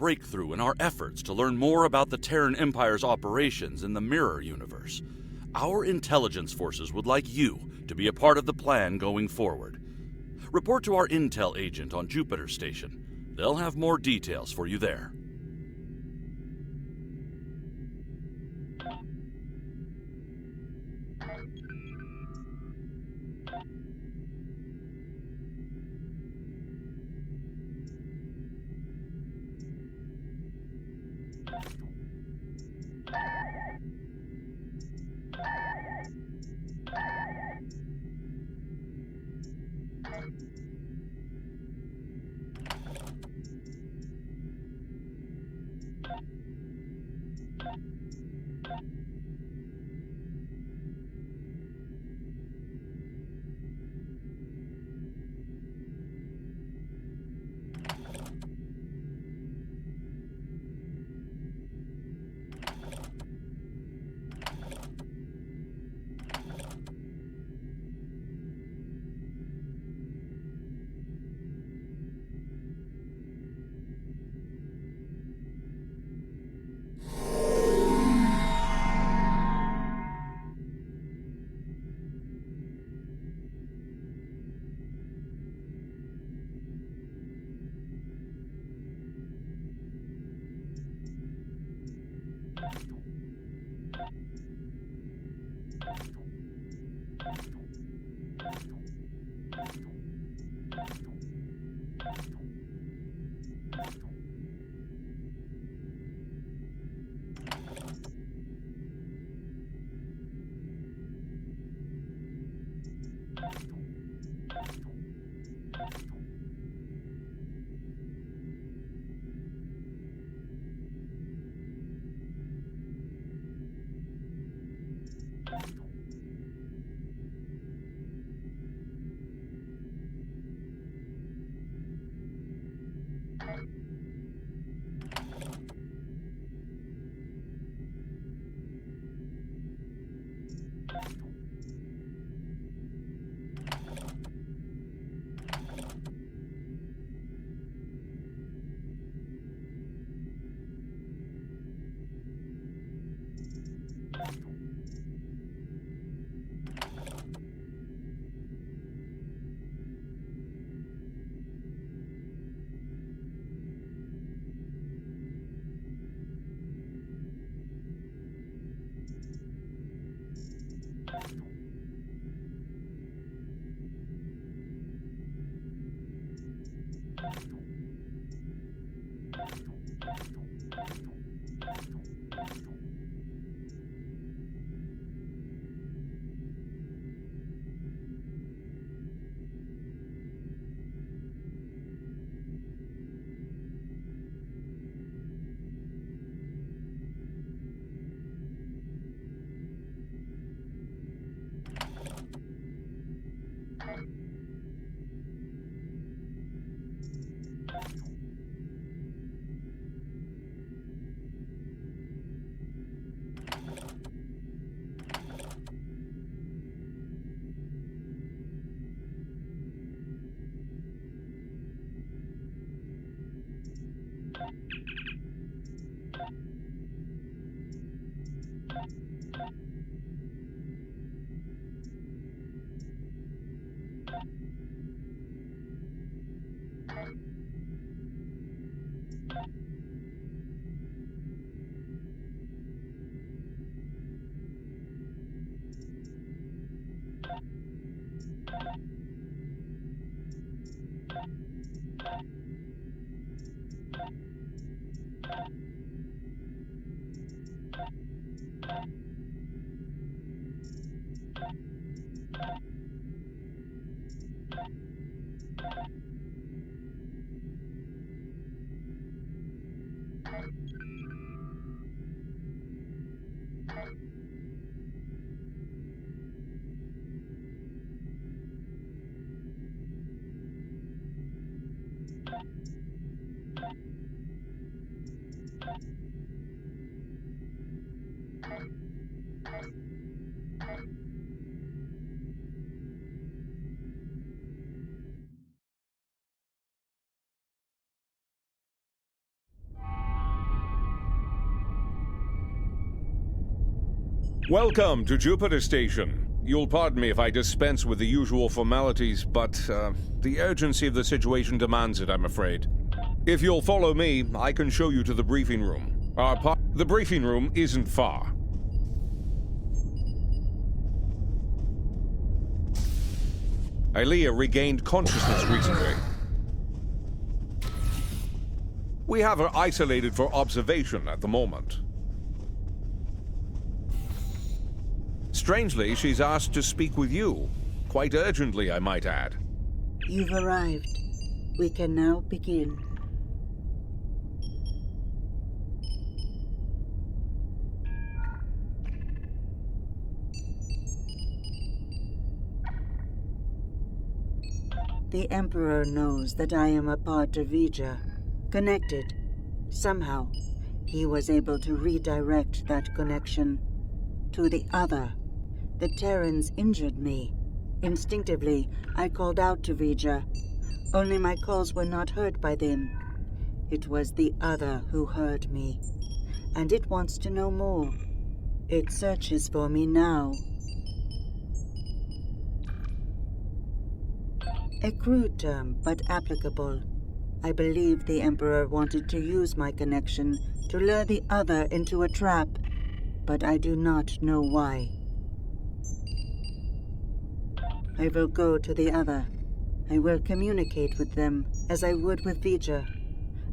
breakthrough in our efforts to learn more about the Terran Empire's operations in the Mirror Universe. Our intelligence forces would like you to be a part of the plan going forward. Report to our intel agent on Jupiter Station. They'll have more details for you there. Welcome to Jupiter Station. You'll pardon me if I dispense with the usual formalities, but the urgency of the situation demands it, I'm afraid. If you'll follow me, I can show you to the briefing room. The briefing room isn't far. Aelia regained consciousness recently. We have her isolated for observation at the moment. Strangely, she's asked to speak with you. Quite urgently, I might add. You've arrived. We can now begin. The Emperor knows that I am a part of Vija, connected. Somehow, he was able to redirect that connection to the other. The Terrans injured me. Instinctively, I called out to Vija. Only my calls were not heard by them. It was the other who heard me. And it wants to know more. It searches for me now. A crude term, but applicable. I believe the Emperor wanted to use my connection to lure the other into a trap, but I do not know why. I will go to the other. I will communicate with them as I would with Vija.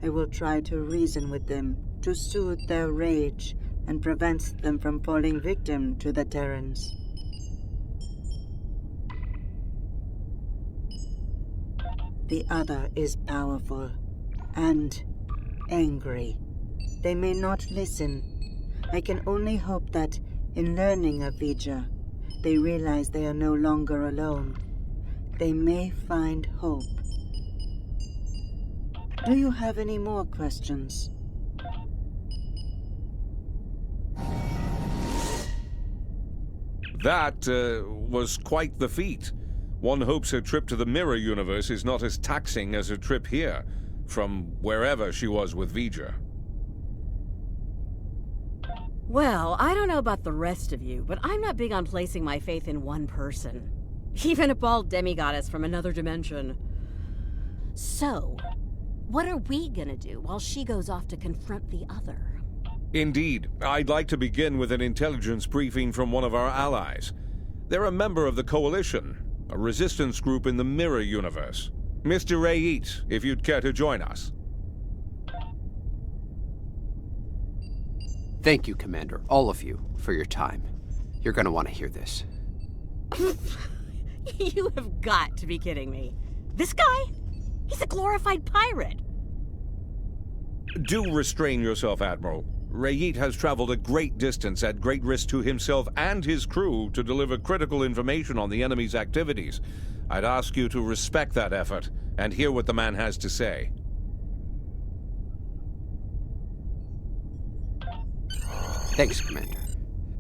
I will try to reason with them, to soothe their rage, and prevent them from falling victim to the Terrans. The other is powerful and angry. They may not listen. I can only hope that, in learning of Vija, they realize they are no longer alone. They may find hope. Do you have any more questions? That was quite the feat. One hopes her trip to the Mirror Universe is not as taxing as her trip here, from wherever she was with Vija. Well, I don't know about the rest of you, but I'm not big on placing my faith in one person. Even a bald demigoddess from another dimension. So, what are we gonna do while she goes off to confront the other? Indeed. I'd like to begin with an intelligence briefing from one of our allies. They're a member of the Coalition, a resistance group in the Mirror Universe. Mr. Rayit, if you'd care to join us. Thank you, Commander, all of you, for your time. You're gonna want to hear this. You have got to be kidding me. This guy? He's a glorified pirate. Do restrain yourself, Admiral. Rayit has traveled a great distance at great risk to himself and his crew to deliver critical information on the enemy's activities. I'd ask you to respect that effort and hear what the man has to say. Thanks, Commander.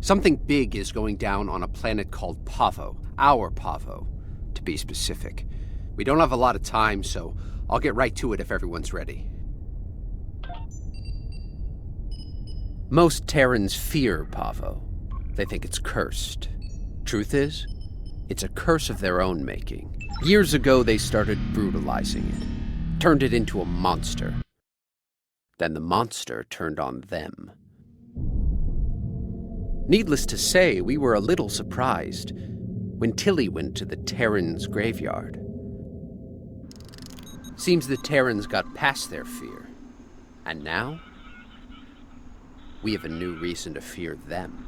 Something big is going down on a planet called Pavo. Our Pavo, to be specific. We don't have a lot of time, so I'll get right to it if everyone's ready. Most Terrans fear Pavo. They think it's cursed. Truth is, it's a curse of their own making. Years ago, they started brutalizing it, turned it into a monster. Then the monster turned on them. Needless to say, we were a little surprised when Tilly went to the Terrans' graveyard. Seems the Terrans got past their fear. And now, we have a new reason to fear them.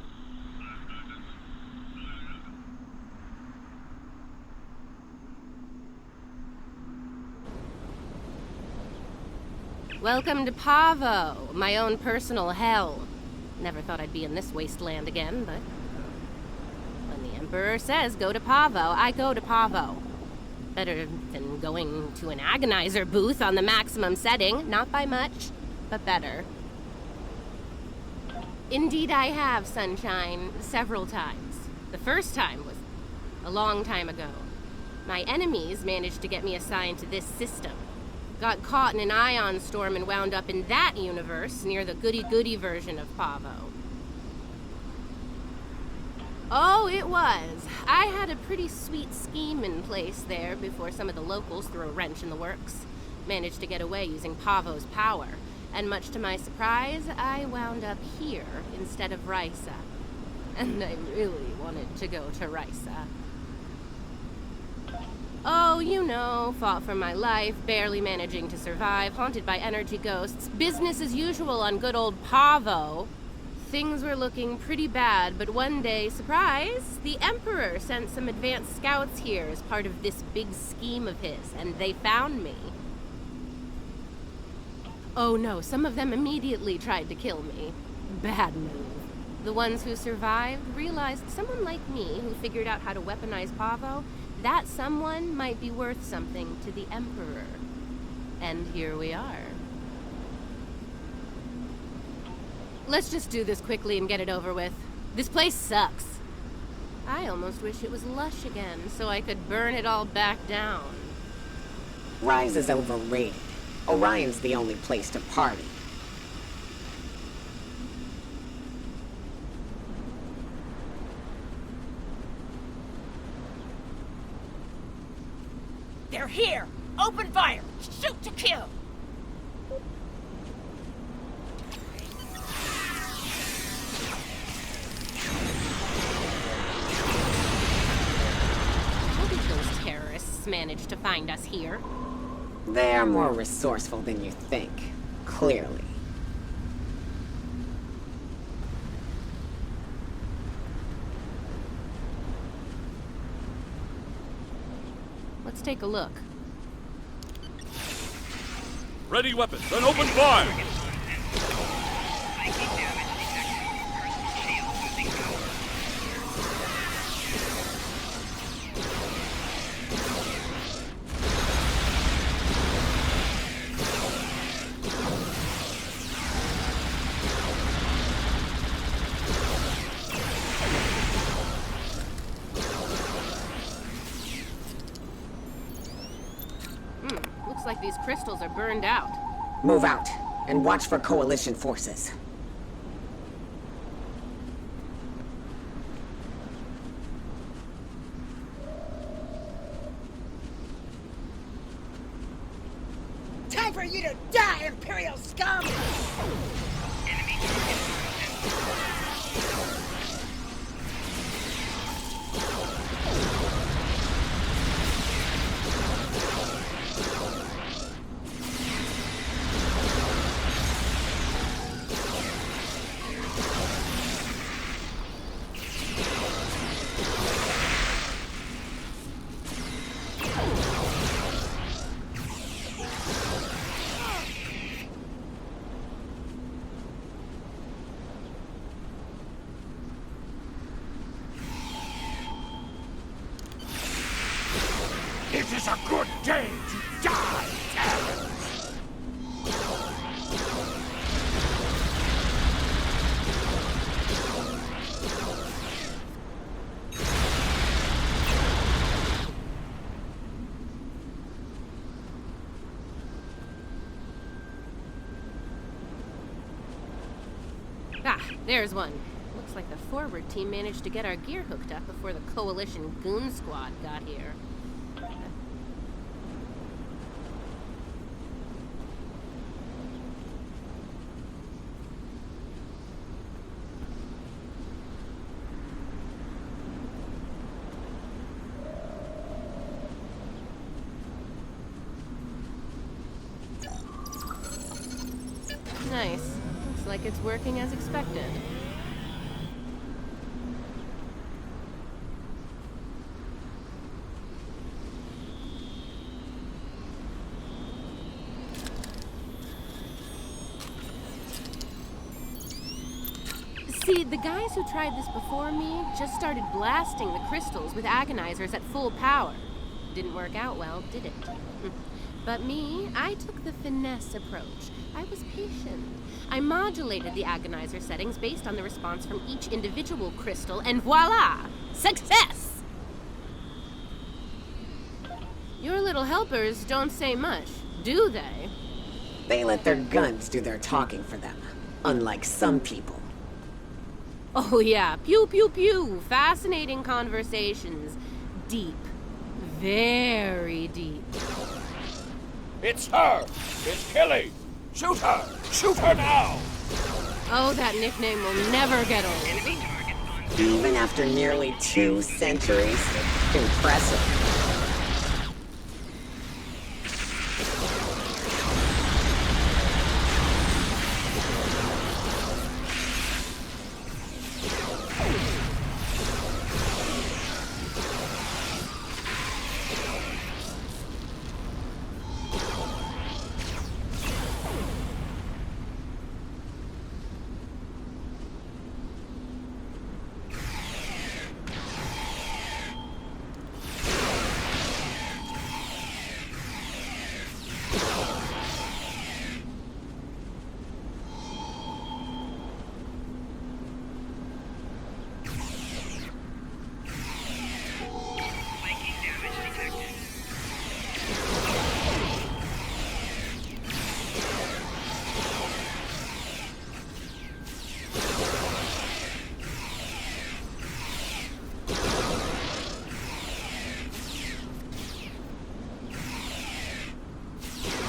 Welcome to Pavo, my own personal hell. Never thought I'd be in this wasteland again, but when the Emperor says go to Pavo, I go to Pavo. Better than going to an agonizer booth on the maximum setting. Not by much, but better. Indeed I have, Sunshine, several times. The first time was a long time ago. My enemies managed to get me assigned to this system. Got caught in an ion storm and wound up in that universe near the goody-goody version of Pavo. Oh, it was. I had a pretty sweet scheme in place there before some of the locals threw a wrench in the works. Managed to get away using Pavo's power. And much to my surprise, I wound up here instead of Risa. And I really wanted to go to Risa. Oh, you know, fought for my life, barely managing to survive, haunted by energy ghosts, business as usual on good old Pavo. Things were looking pretty bad, but one day, surprise, the Emperor sent some advanced scouts here as part of this big scheme of his, and they found me. Oh no, some of them immediately tried to kill me. Bad move. The ones who survived realized someone like me who figured out how to weaponize Pavo, that someone might be worth something to the Emperor. And here we are. Let's just do this quickly and get it over with. This place sucks. I almost wish it was lush again so I could burn it all back down. Rise is overrated. Orion's the only place to party. They're here! Open fire! Shoot to kill! How did those terrorists manage to find us here? They're more resourceful than you think. Clearly. Let's take a look. Ready weapons and open fire! Looks like these crystals are burned out. Move out, and watch for Coalition forces. Time for you to die, Imperial scum! It is a good day to die, Terrans! Ah, there's one. Looks like the forward team managed to get our gear hooked up before the Coalition Goon Squad got here. Nice. Looks like it's working as expected. See, the guys who tried this before me just started blasting the crystals with agonizers at full power. Didn't work out well, did it? But me, I took the finesse approach. I was patient. I modulated the agonizer settings based on the response from each individual crystal, and voila! Success! Your little helpers don't say much, do they? They let their guns do their talking for them, unlike some people. Oh yeah, pew pew pew. Fascinating conversations. Deep. Very deep. It's her! It's Killy! Shoot her! Shoot her now! Oh, that nickname will never get old. Even after nearly 2 centuries? Impressive.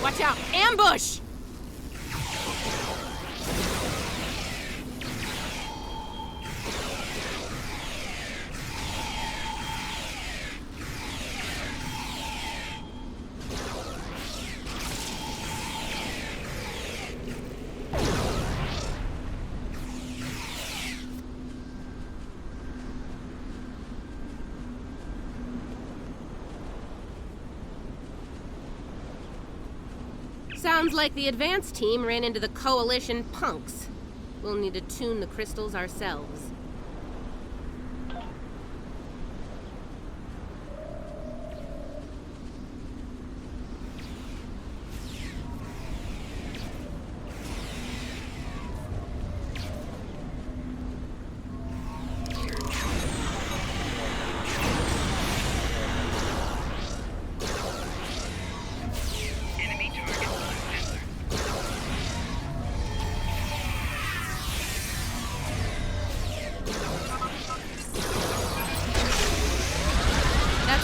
Watch out! Ambush! Sounds like the advance team ran into the Coalition punks. We'll need to tune the crystals ourselves.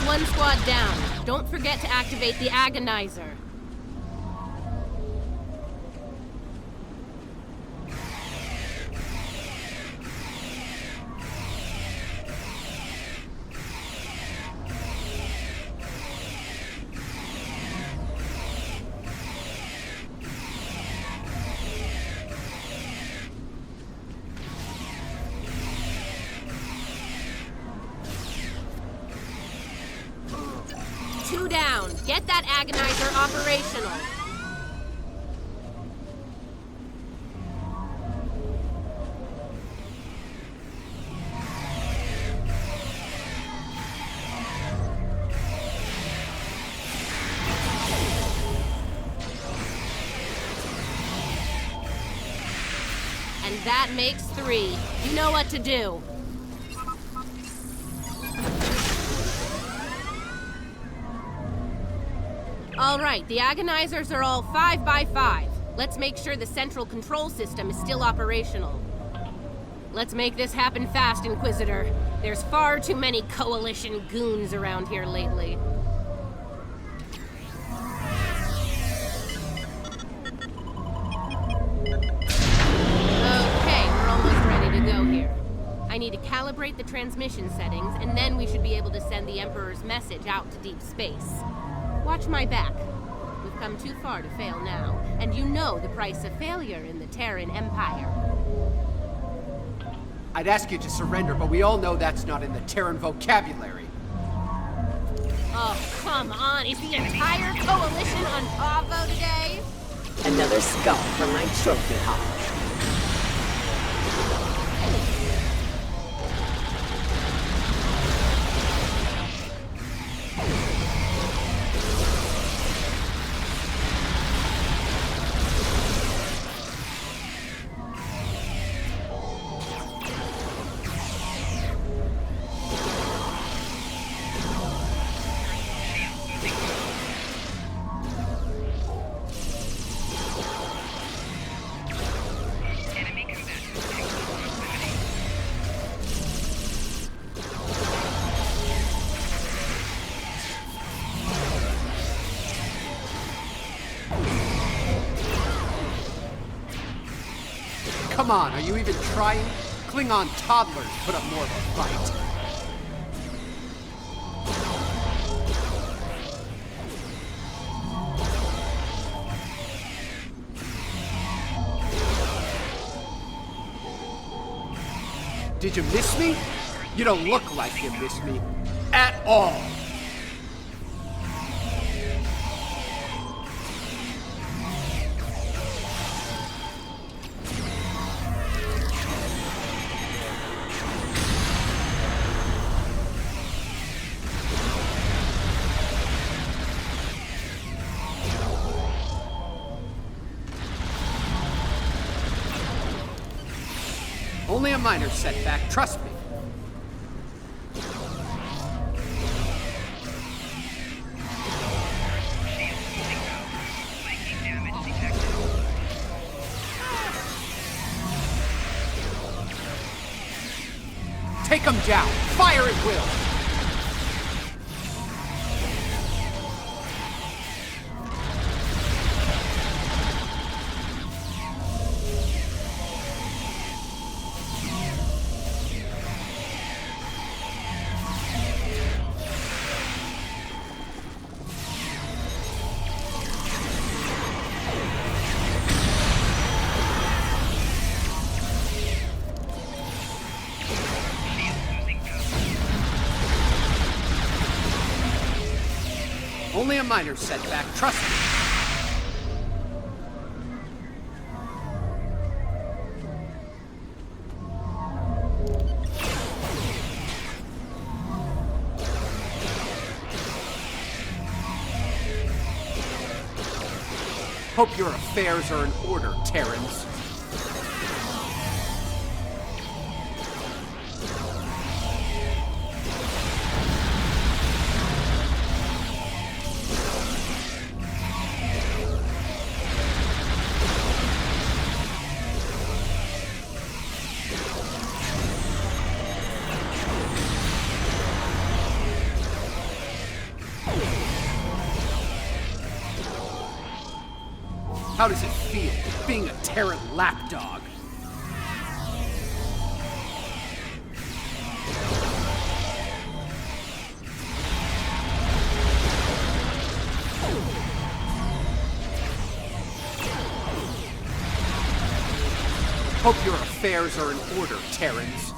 One squad down. Don't forget to activate the Agonizer. Two down. Get that Agonizer operational. And that makes 3. You know what to do. All right, the Agonizers are all 5 by 5. Let's make sure the central control system is still operational. Let's make this happen fast, Inquisitor. There's far too many Coalition goons around here lately. Okay, we're almost ready to go here. I need to calibrate the transmission settings, and then we should be able to send the Emperor's message out to deep space. Watch my back. We've come too far to fail now, and you know the price of failure in the Terran Empire. I'd ask you to surrender, but we all know that's not in the Terran vocabulary. Oh, come on. Is the entire Coalition on Pavo today? Another skull for my trophy hall. Come on, are you even trying? Klingon toddlers put up more of a fight. Did you miss me? You don't look like you missed me at all. Only a minor setback, trust me. Take him down. Fire at will. Only a minor setback, trust me. Hope your affairs are in order, Terrans. How does it feel, being a Terran lapdog? Hope your affairs are in order, Terrans.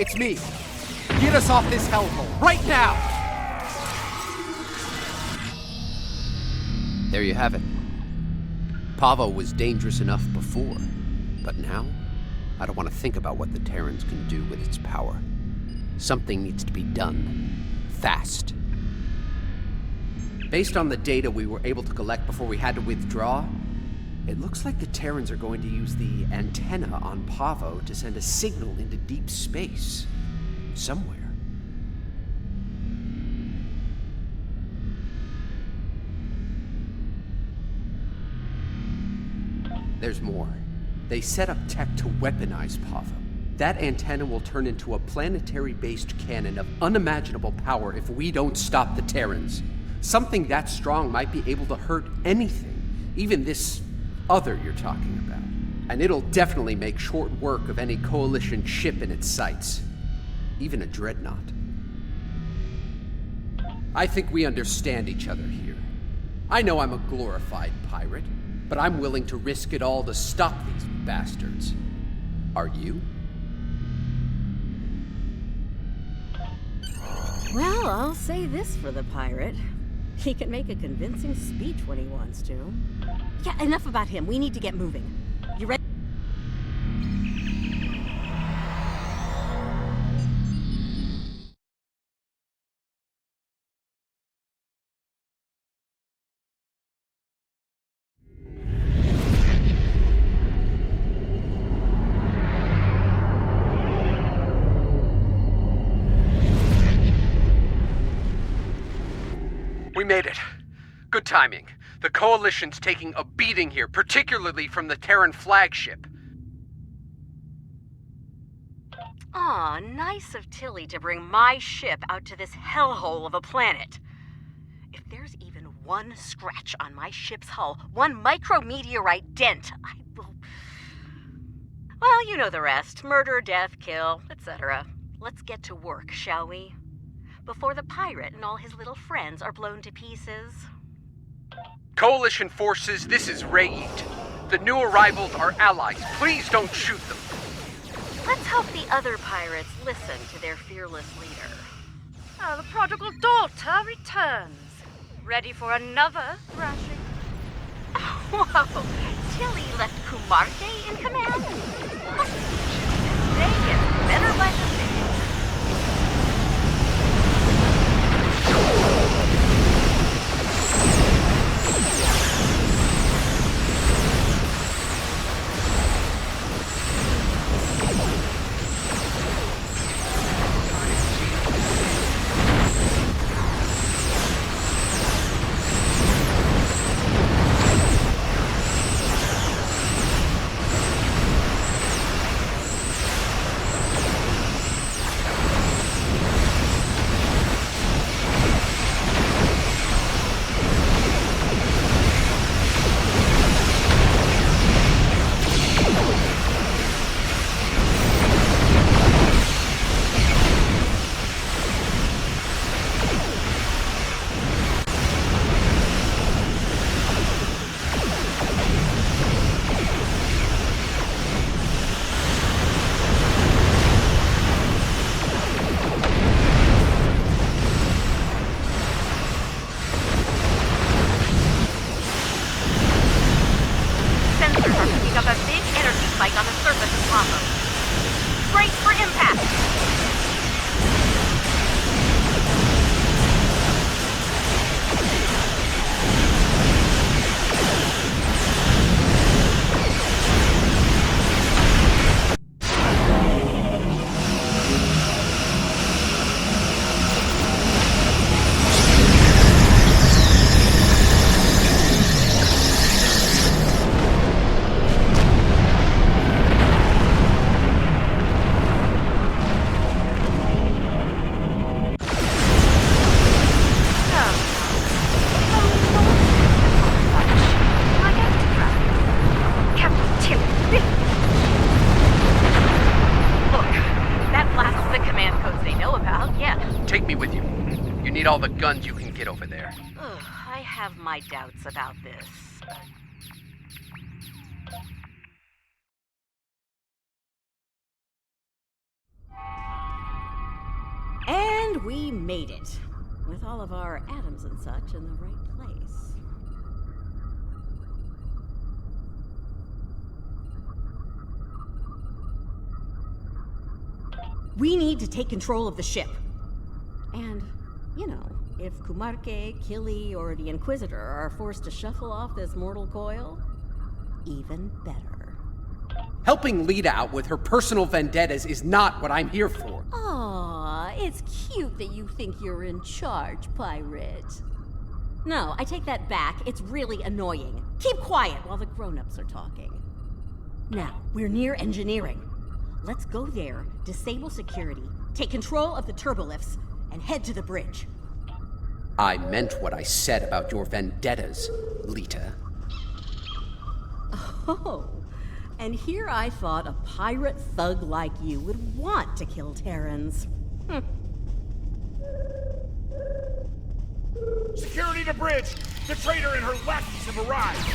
It's me. Get us off this hellhole, right now! There you have it. Pavo was dangerous enough before, but now, I don't want to think about what the Terrans can do with its power. Something needs to be done. Fast. Based on the data we were able to collect before we had to withdraw, it looks like the Terrans are going to use the antenna on Pavo to send a signal into deep space. Somewhere. There's more. They set up tech to weaponize Pavo. That antenna will turn into a planetary-based cannon of unimaginable power if we don't stop the Terrans. Something that strong might be able to hurt anything, even this other you're talking about. And it'll definitely make short work of any Coalition ship in its sights. Even a dreadnought. I think we understand each other here. I know I'm a glorified pirate, but I'm willing to risk it all to stop these bastards. Are you? Well, I'll say this for the pirate. He can make a convincing speech when he wants to. Yeah, enough about him. We need to get moving. You ready? We made it. Good timing. The Coalition's taking a beating here, particularly from the Terran flagship. Aw, nice of Tilly to bring my ship out to this hellhole of a planet. If there's even one scratch on my ship's hull, one micrometeorite dent, I will... Well, you know the rest. Murder, death, kill, etc. Let's get to work, shall we? Before the pirate and all his little friends are blown to pieces. Coalition forces, this is Reid. The new arrivals are allies. Please don't shoot them. Let's hope the other pirates listen to their fearless leader. Oh, the prodigal daughter returns. Ready for another thrashing? Whoa, Tilly left Kumarke in command? They get better by the day. All the guns you can get over there. Ugh, I have my doubts about this. And we made it, with all of our atoms and such in the right place. We need to take control of the ship. And... you know, if Kumarke, Killy, or the Inquisitor are forced to shuffle off this mortal coil, even better. Helping Lita out with her personal vendettas is not what I'm here for. Aw, it's cute that you think you're in charge, pirate. No, I take that back. It's really annoying. Keep quiet while the grown-ups are talking. Now, we're near engineering. Let's go there, disable security, take control of the turbolifts, and head to the bridge. I meant what I said about your vendettas, Lita. Oh, and here I thought a pirate thug like you would want to kill Terrans. Security to bridge! The traitor and her lackeys have arrived!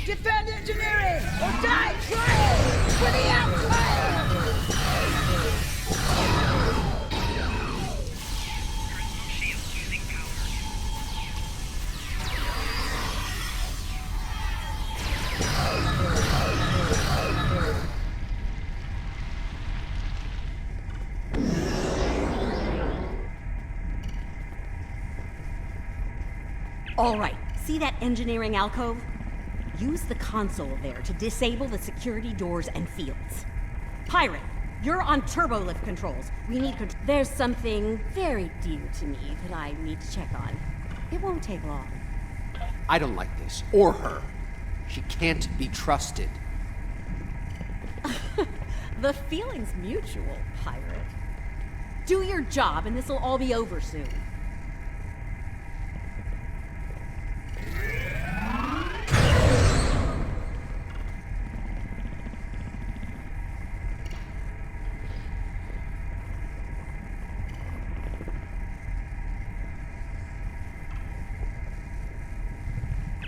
Defend engineering or die trying for the Empire! All right, see that engineering alcove? Use the console there to disable the security doors and fields. Pirate, you're on turbolift controls. We need There's something very dear to me that I need to check on. It won't take long. I don't like this, or her. She can't be trusted. The feeling's mutual, Pirate. Do your job and this'll all be over soon.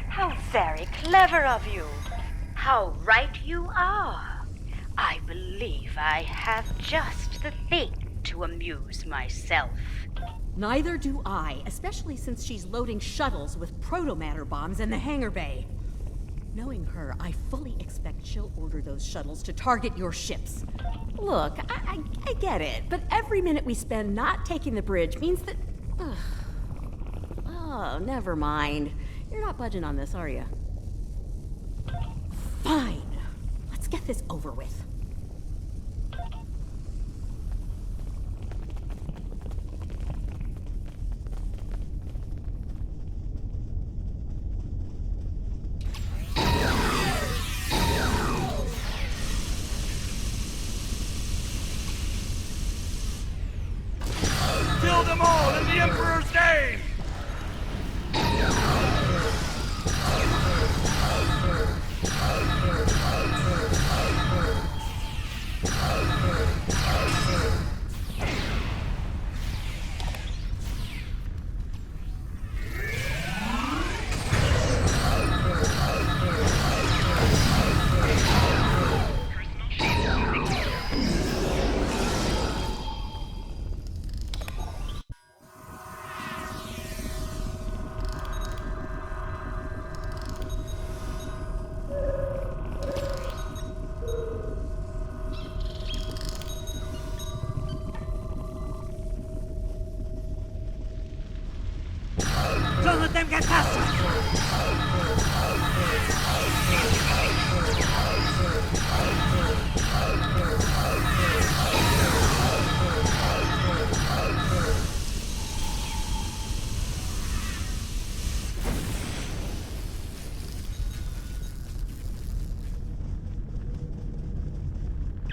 How very clever of you. How right you are. I believe I have just the thing to amuse myself. Neither do I, especially since she's loading shuttles with protomatter bombs in the hangar bay. Knowing her, I fully expect she'll order those shuttles to target your ships. Look, I get it, but every minute we spend not taking the bridge means that... Oh, never mind. You're not budging on this, are you? Fine. Let's get this over with. Kill them all in the Emperor's name! Don't let them get past us!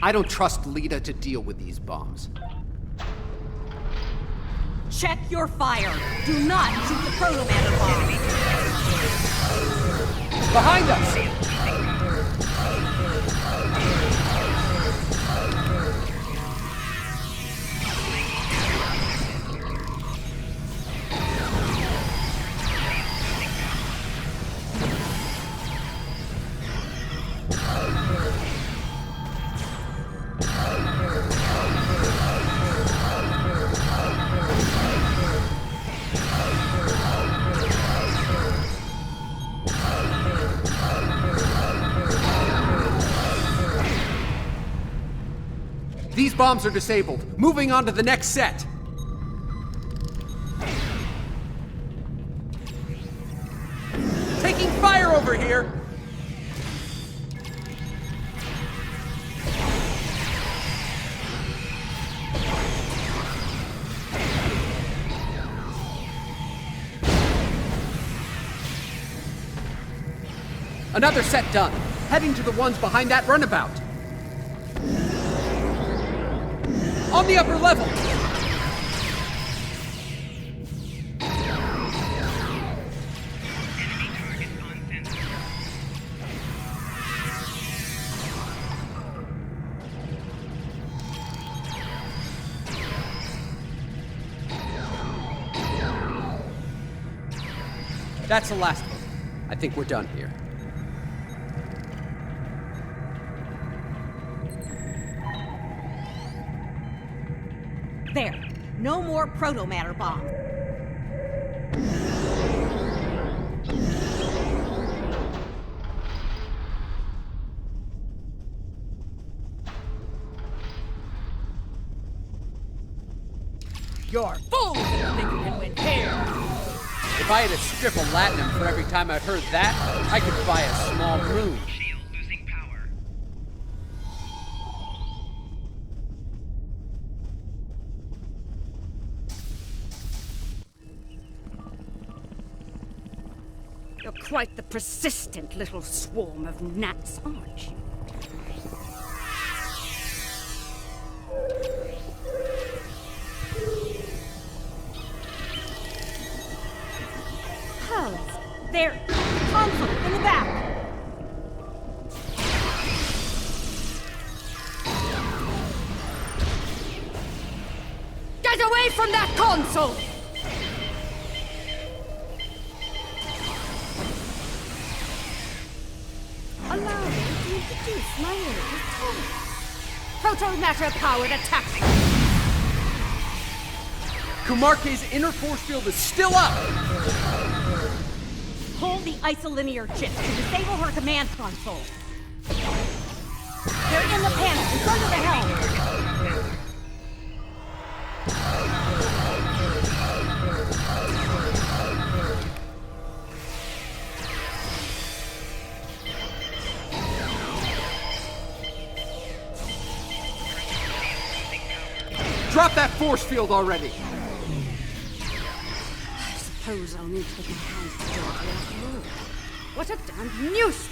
I don't trust Lita to deal with these bombs. Check your fire. Do not shoot the protomatter bomb. Behind us! These bombs are disabled. Moving on to the next set. Taking fire over here! Another set done. Heading to the ones behind that runabout. On the upper level. That's the last one. I think we're done here. There. No more proto-matter bombs. You're fools if you think you can win here. If I had a strip of latinum for every time I heard that, I could buy a small room. Shield losing power. You're quite the persistent little swarm of gnats, aren't you? There! Console in the back! Get away from that console! Allow me to introduce my latest toy. Proto-matter-powered attack! Kumarke's inner force field is still up! Pull the isolinear chip to disable her command console. They're in the panel in front of the helm. Drop that force field already! I suppose I'll need to get my hands dirty after all. What a damn nuisance!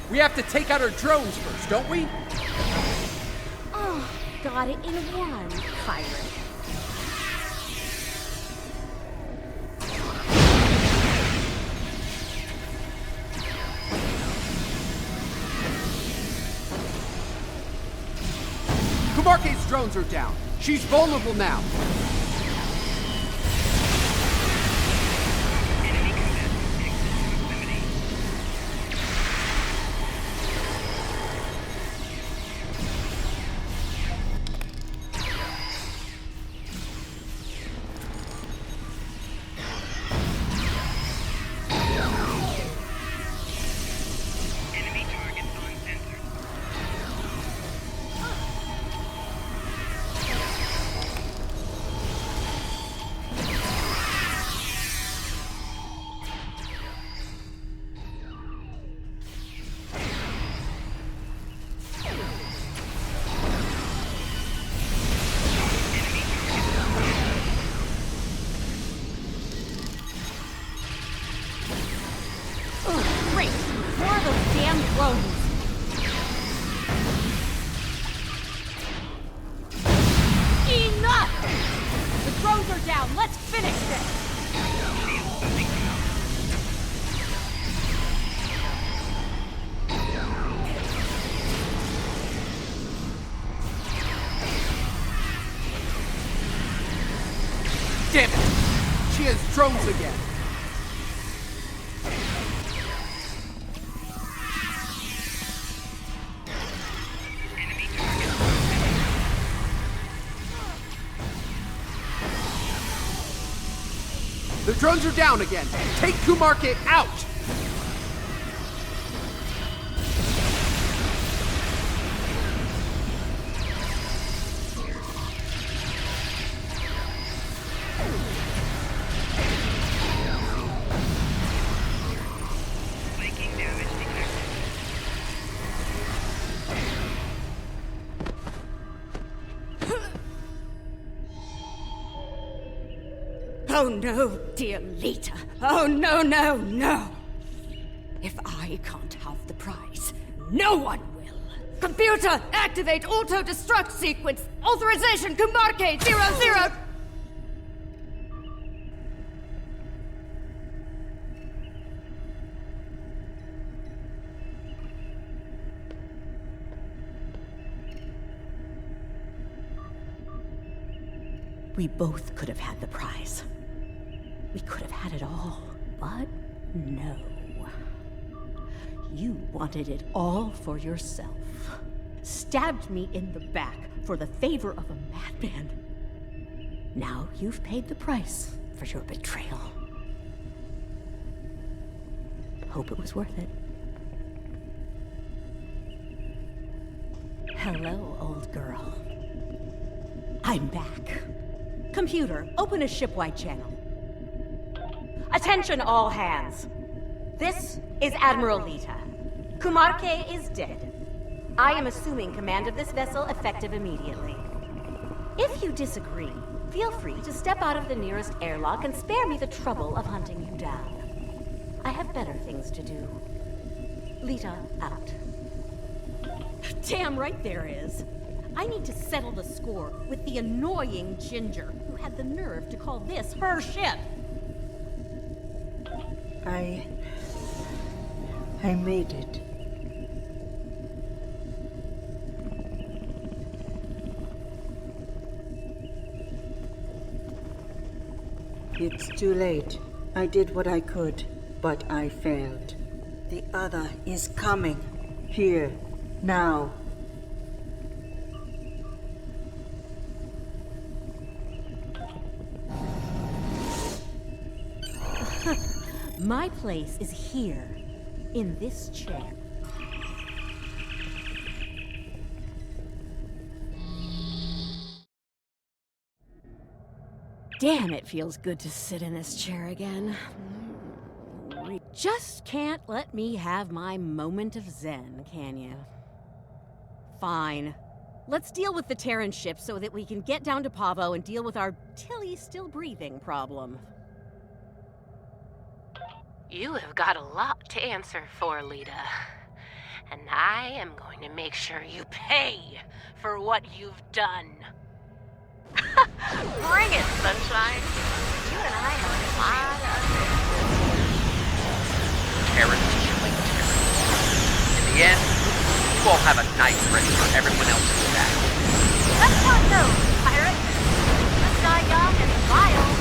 We have to take out our drones first, don't we? Oh, got it in one, pirate. Kumarke's drones are down. She's vulnerable now. Damn it! She has drones again! The drones are down again! Take Kumarke out! Oh no, dear Lita. Oh no, no, no. If I can't have the prize, no one will. Computer, activate auto-destruct sequence. Authorization, Kumarke 00. We both could have had the prize. We could have had it all, but no. You wanted it all for yourself. Stabbed me in the back for the favor of a madman. Now you've paid the price for your betrayal. Hope it was worth it. Hello, old girl. I'm back. Computer, open a shipwide channel. Attention all hands. This is Admiral Lita. Kumarke is dead. I am assuming command of this vessel effective immediately. If you disagree, feel free to step out of the nearest airlock and spare me the trouble of hunting you down. I have better things to do. Lita out. Damn right there is. I need to settle the score with the annoying Ginger who had the nerve to call this her ship. I made it. It's too late. I did what I could, but I failed. The other is coming. Here. Now. My place is here, in this chair. Damn, it feels good to sit in this chair again. Just can't let me have my moment of zen, can you? Fine. Let's deal with the Terran ship so that we can get down to Pavo and deal with our Tilly still breathing problem. You have got a lot to answer for, Lita. And I am going to make sure you pay for what you've done. Bring it, sunshine. You and I have a lot of Terrans killing Terrans. In the end, you all have a knife ready for everyone else's back. Let's not know, pirate. Let's die young and wild.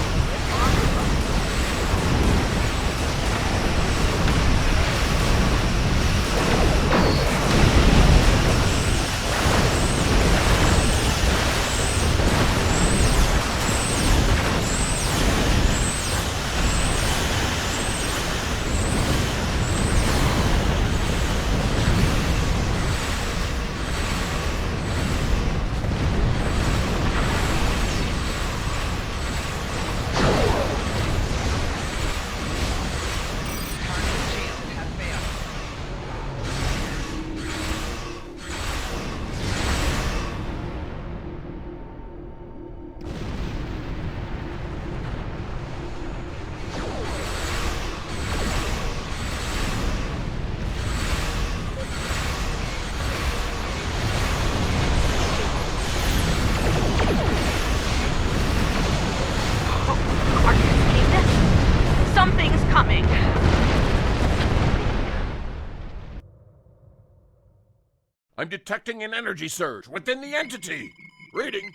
I'm detecting an energy surge within the entity. Reading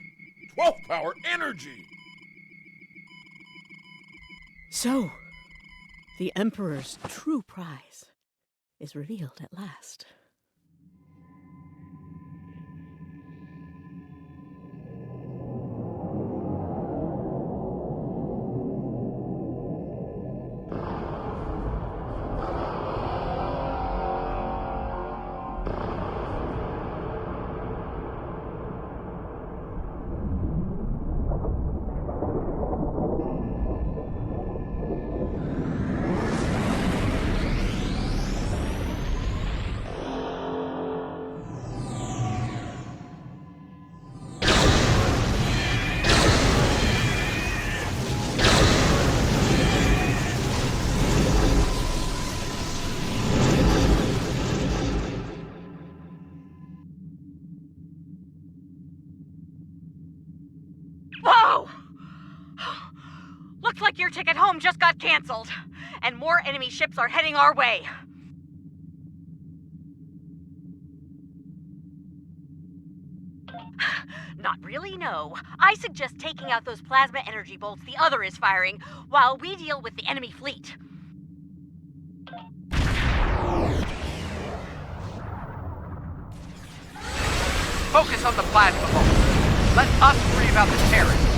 12 power energy. So, the Emperor's true prize is revealed at last. Looks like your ticket home just got canceled, and more enemy ships are heading our way. Not really, no. I suggest taking out those plasma energy bolts the other is firing while we deal with the enemy fleet. Focus on the plasma bolts. Let us worry about the terrorists.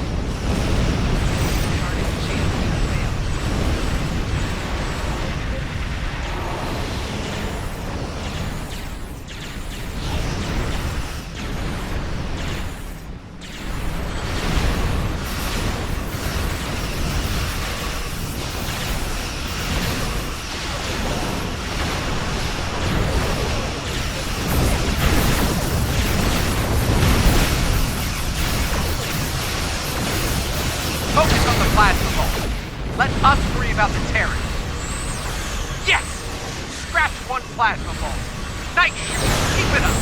Focus on the plasma bolt. Let us worry about the terrorists. Yes! Scratch one plasma bolt. Nice shoot! Keep it up!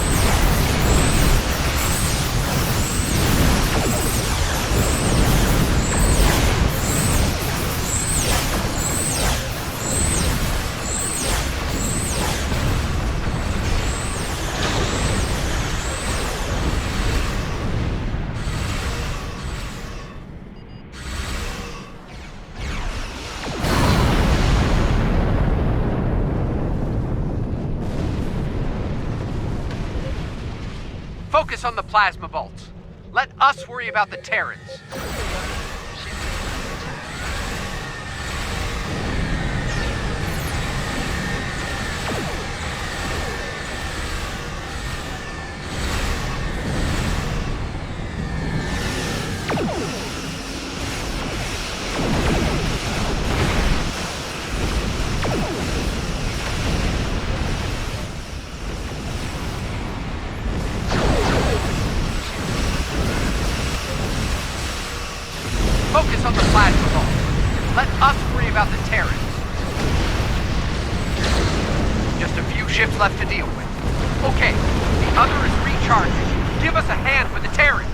Focus on the plasma bolts. Let us worry about the Terrans. Focus on the plasma bolt. Let us worry about the Terrans. Just a few ships left to deal with. Okay, the other is recharging. Give us a hand with the Terrans.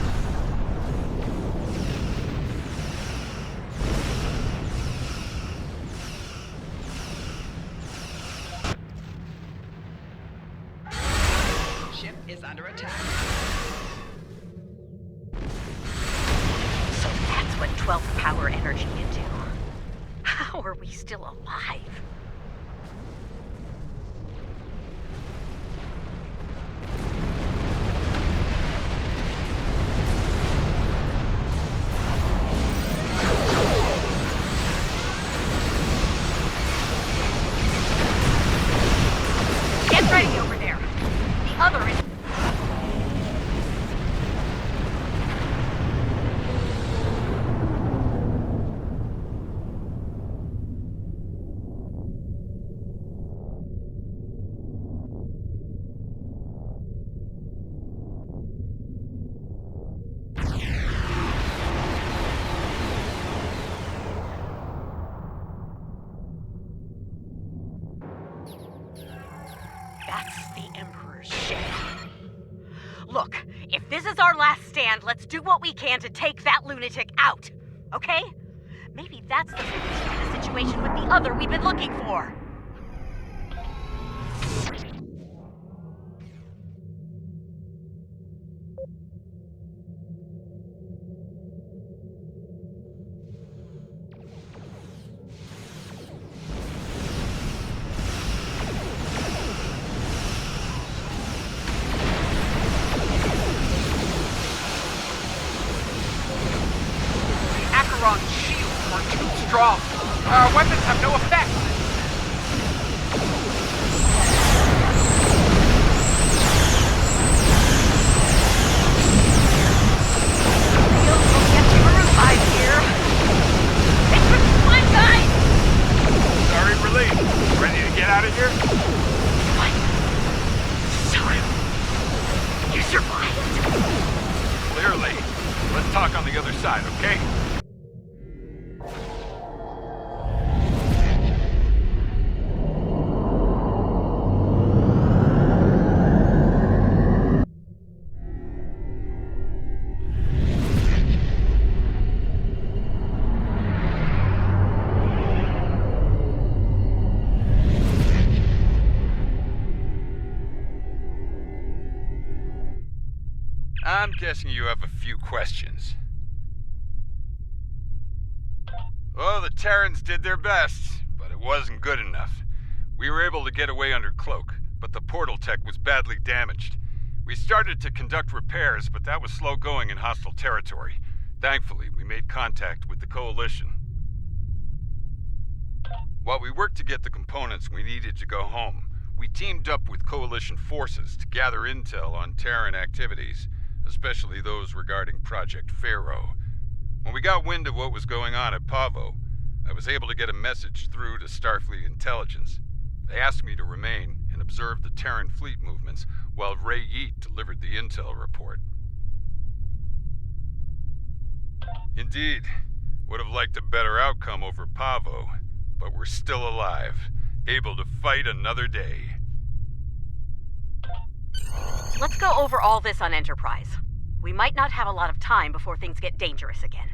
Ship is under attack. So that's what 12th power energy can do. How are we still alive? Get ready over there. The other is... That's the Emperor's ship. Look, if this is our last stand, let's do what we can to take that lunatic out, okay? Maybe that's the solution to the situation with the other we've been looking for. Acheron's shields are too strong. Our weapons have no effect. Sorry, relief. Ready to get out of here? You survived? Clearly. Let's talk on the other side, okay? I'm guessing you have a few questions. Oh, the Terrans did their best, but it wasn't good enough. We were able to get away under cloak, but the portal tech was badly damaged. We started to conduct repairs, but that was slow going in hostile territory. Thankfully, we made contact with the Coalition. While we worked to get the components we needed to go home, we teamed up with Coalition forces to gather intel on Terran activities, especially those regarding Project Pharaoh. When we got wind of what was going on at Pavo, I was able to get a message through to Starfleet Intelligence. They asked me to remain and observe the Terran fleet movements while Ray Yeet delivered the intel report. Indeed, would have liked a better outcome over Pavo, but we're still alive, able to fight another day. Let's go over all this on Enterprise. We might not have a lot of time before things get dangerous again.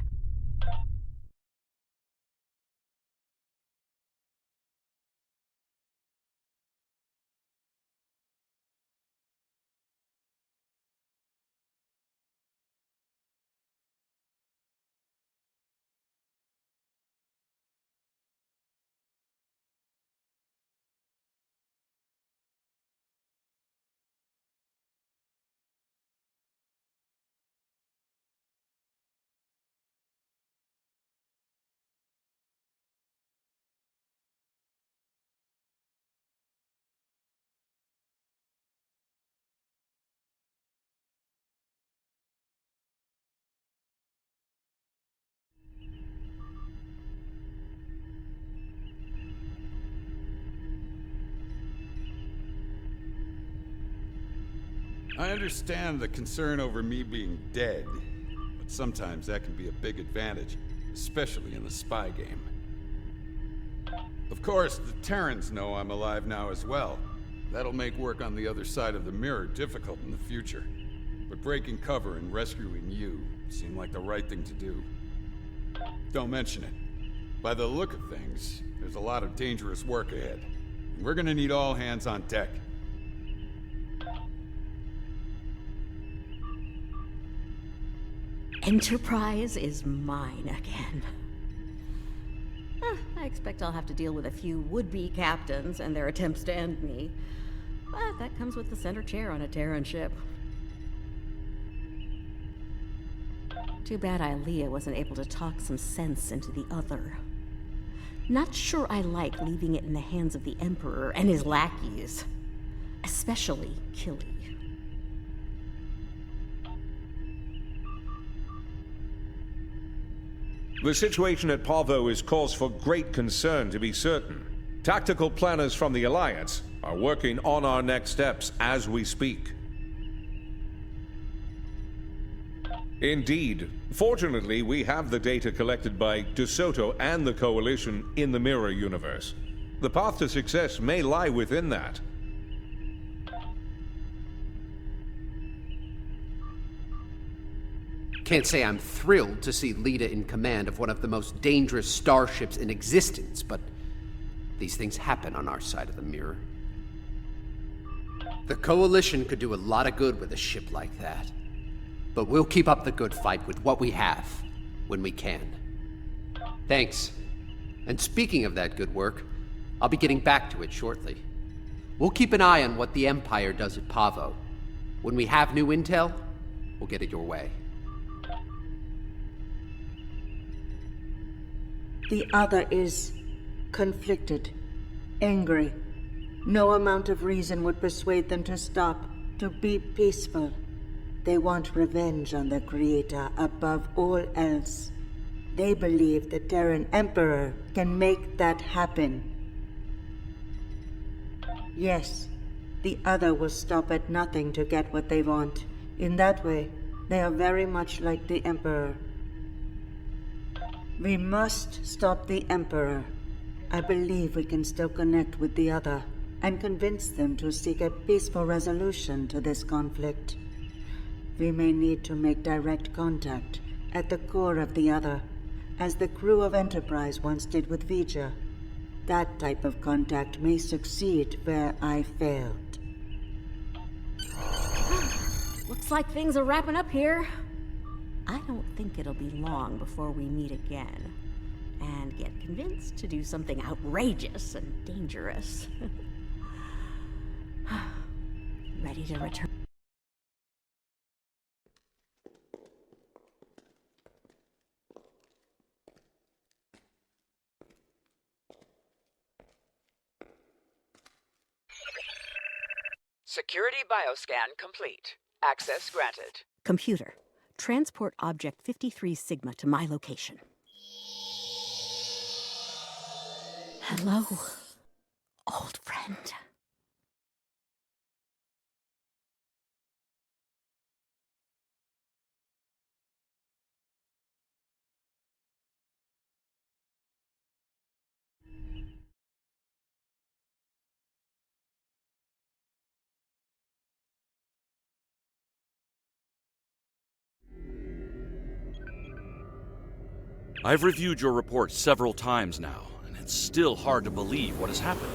I understand the concern over me being dead, but sometimes that can be a big advantage, especially in the spy game. Of course, the Terrans know I'm alive now as well. That'll make work on the other side of the mirror difficult in the future. But breaking cover and rescuing you seemed like the right thing to do. Don't mention it. By the look of things, there's a lot of dangerous work ahead. And we're gonna need all hands on deck. Enterprise is mine again. I expect I'll have to deal with a few would-be captains and their attempts to end me. But that comes with the center chair on a Terran ship. Too bad Ilea wasn't able to talk some sense into the other. Not sure I like leaving it in the hands of the Emperor and his lackeys. Especially Killy. The situation at Pavo is cause for great concern, to be certain. Tactical planners from the Alliance are working on our next steps as we speak. Indeed. Fortunately, we have the data collected by DeSoto and the Coalition in the Mirror Universe. The path to success may lie within that. Can't say I'm thrilled to see Lita in command of one of the most dangerous starships in existence, but these things happen on our side of the mirror. The Coalition could do a lot of good with a ship like that, but we'll keep up the good fight with what we have, when we can. Thanks. And speaking of that good work, I'll be getting back to it shortly. We'll keep an eye on what the Empire does at Pavo. When we have new intel, we'll get it your way. The other is conflicted, angry. No amount of reason would persuade them to stop, to be peaceful. They want revenge on the Creator above all else. They believe the Terran Emperor can make that happen. Yes, the other will stop at nothing to get what they want. In that way, they are very much like the Emperor. We must stop the Emperor. I believe we can still connect with the other and convince them to seek a peaceful resolution to this conflict. We may need to make direct contact at the core of the other, as the crew of Enterprise once did with Vija. That type of contact may succeed where I failed. Looks Looks like things are wrapping up here. I don't think it'll be long before we meet again and get convinced to do something outrageous and dangerous. Ready to return? Security bioscan complete. Access granted. Computer, transport object 53 Sigma to my location. Hello, old friend. I've reviewed your report several times now, and it's still hard to believe what has happened.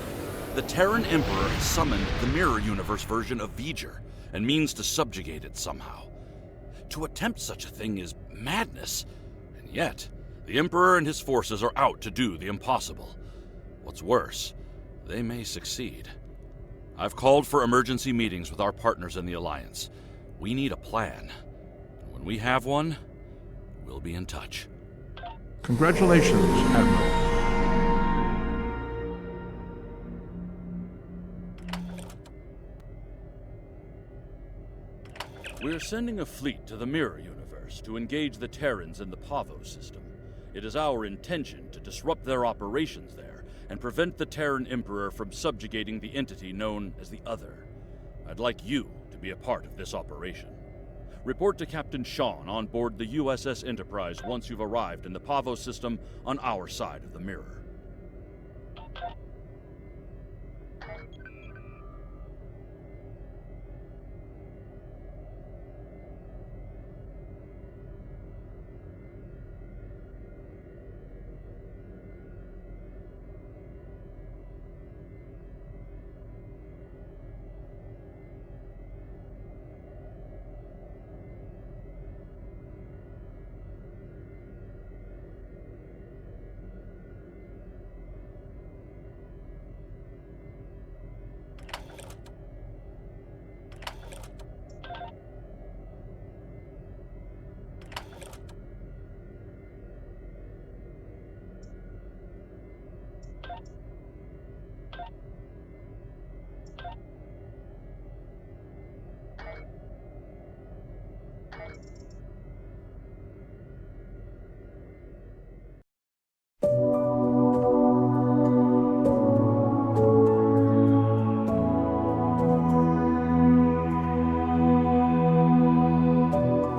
The Terran Emperor has summoned the Mirror Universe version of V'ger, and means to subjugate it somehow. To attempt such a thing is madness, and yet, the Emperor and his forces are out to do the impossible. What's worse, they may succeed. I've called for emergency meetings with our partners in the Alliance. We need a plan. And when we have one, we'll be in touch. Congratulations, Admiral. We're sending a fleet to the Mirror Universe to engage the Terrans in the Pavo system. It is our intention to disrupt their operations there and prevent the Terran Emperor from subjugating the entity known as the Other. I'd like you to be a part of this operation. Report to Captain Sean on board the USS Enterprise once you've arrived in the Pavo system on our side of the mirror.